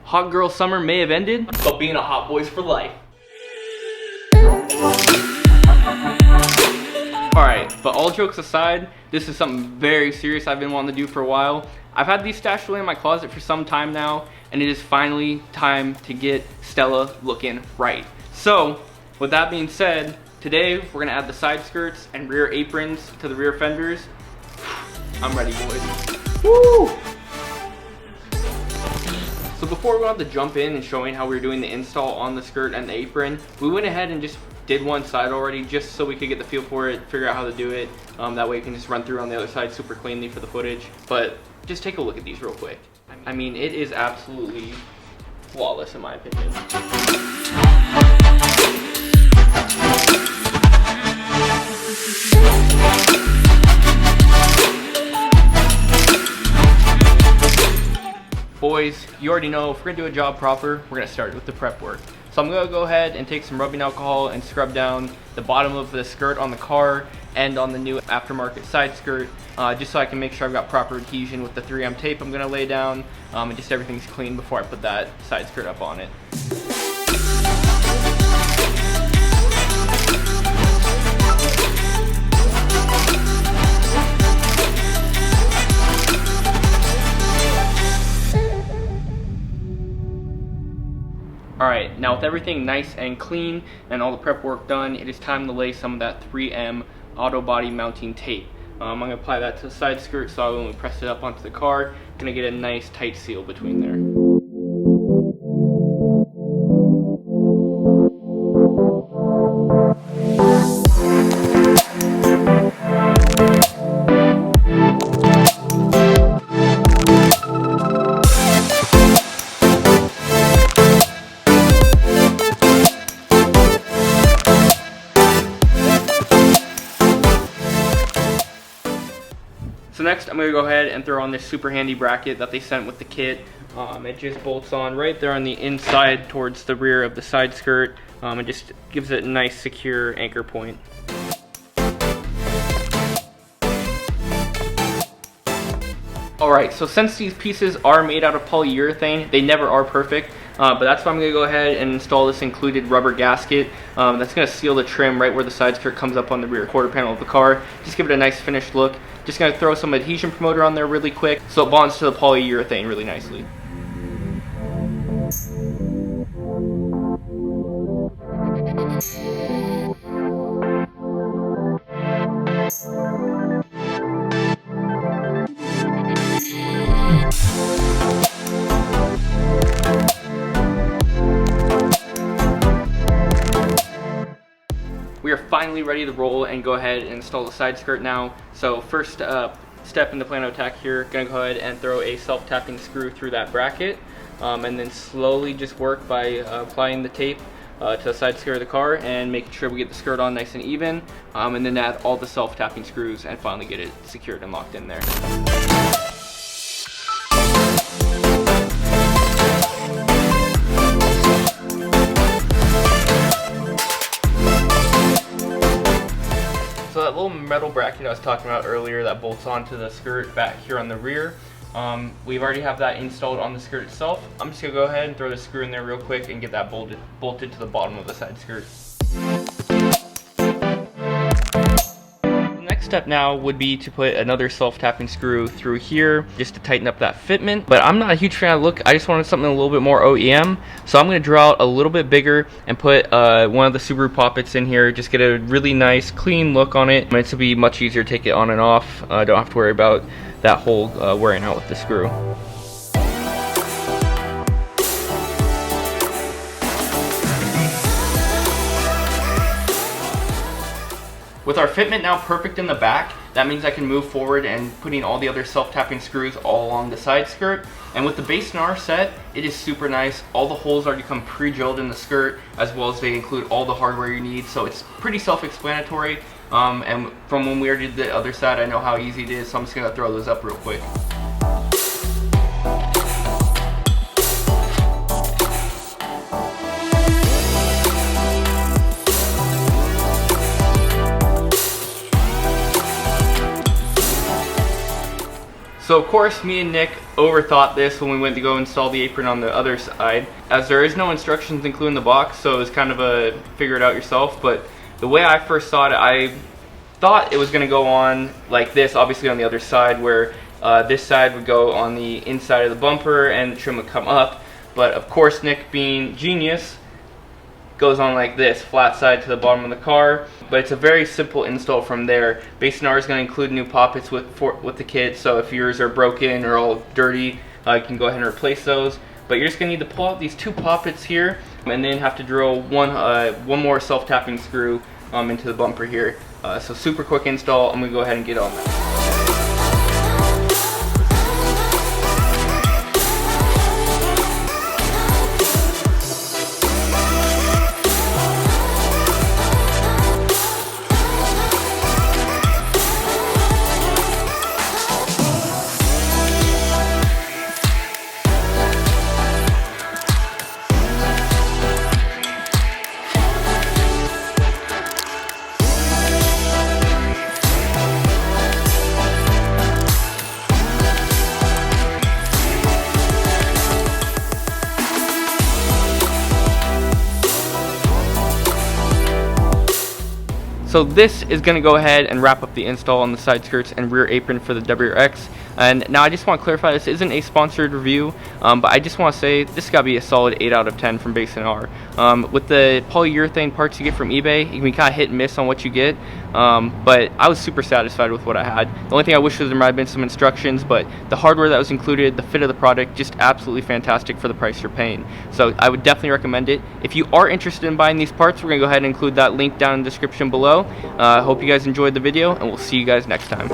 hot girl summer may have ended, but being a hot boy's for life. Alright, but all jokes aside, this is something very serious I've been wanting to do for a while. I've had these stashed away in my closet for some time now, and it is finally time to get Stella looking right. So, with that being said, today we're gonna add the side skirts and rear aprons to the rear fenders. I'm ready, boys. Woo! So before we want to jump in and showing how we were doing the install on the skirt and the apron, we went ahead and just did one side already just so we could get the feel for it, figure out how to do it. That way we can just run through on the other side super cleanly for the footage. But just take a look at these real quick. I mean, it is absolutely flawless in my opinion. Boys, you already know if we're gonna do a job proper, we're gonna start with the prep work. So I'm gonna go ahead and take some rubbing alcohol and scrub down the bottom of the skirt on the car and on the new aftermarket side skirt, just so I can make sure I've got proper adhesion with the 3M tape I'm gonna lay down, and just everything's clean before I put that side skirt up on it. Alright, now with everything nice and clean and all the prep work done, it is time to lay some of that 3M auto body mounting tape. I'm going to apply that to the side skirt so when we press it up onto the car, I'm going to get a nice tight seal between there. So next I'm going to go ahead and throw on this super handy bracket that they sent with the kit. It just bolts on right there on the inside towards the rear of the side skirt. It just gives it a nice secure anchor point. Alright, so since these pieces are made out of polyurethane, they never are perfect. But that's why I'm going to go ahead and install this included rubber gasket. That's going to seal the trim right where the side skirt comes up on the rear quarter panel of the car. Just give it a nice finished look. Just going to throw some adhesion promoter on there really quick so it bonds to the polyurethane really nicely. We are finally ready to roll and go ahead and install the side skirt now. So first step in the plan of attack here, gonna go ahead and throw a self-tapping screw through that bracket, and then slowly just work by applying the tape to the side skirt of the car and making sure we get the skirt on nice and even, and then add all the self-tapping screws and finally get it secured and locked in there. So that little metal bracket I was talking about earlier that bolts onto the skirt back here on the rear, we already have that installed on the skirt itself. I'm just going to go ahead and throw the screw in there real quick and get that bolted to the bottom of the side skirt. The next step now would be to put another self-tapping screw through here just to tighten up that fitment, but I'm not a huge fan of the look. I just wanted something a little bit more OEM, so I'm going to draw out a little bit bigger and put one of the Subaru poppets in here, just get a really nice clean look on it. It's will be much easier to take it on and off. Don't have to worry about that hole wearing out with the screw. With our fitment now perfect in the back, that means I can move forward and putting all the other self-tapping screws all along the side skirt. And with the base NAR set, it is super nice. All the holes already come pre-drilled in the skirt, as well as they include all the hardware you need, so it's pretty self-explanatory. And from when we already did the other side, I know how easy it is, so I'm just gonna throw those up real quick. So of course, me and Nick overthought this when we went to go install the apron on the other side, as there is no instructions included in the box, so it was kind of a figure it out yourself. But the way I first saw it, I thought it was going to go on like this, obviously on the other side, where this side would go on the inside of the bumper and the trim would come up. But of course, Nick, being genius, goes on like this, flat side to the bottom of the car. But it's a very simple install from there. Base and R is going to include new poppets with the kit, so if yours are broken or all dirty, you can go ahead and replace those. But you're just going to need to pull out these 2 poppets here, and then have to drill one more self-tapping screw into the bumper here. So super quick install. I'm going to go ahead and get on that. So this is going to go ahead and wrap up the install on the side skirts and rear apron for the WRX. And now I just want to clarify, this isn't a sponsored review, but I just want to say this has got to be a solid 8 out of 10 from Base and R. With the polyurethane parts you get from eBay, you can be kind of hit and miss on what you get, but I was super satisfied with what I had. The only thing I wish was there might have been some instructions, but the hardware that was included, the fit of the product, just absolutely fantastic for the price you're paying. So I would definitely recommend it. If you are interested in buying these parts, we're going to go ahead and include that link down in the description below. I hope you guys enjoyed the video, and we'll see you guys next time.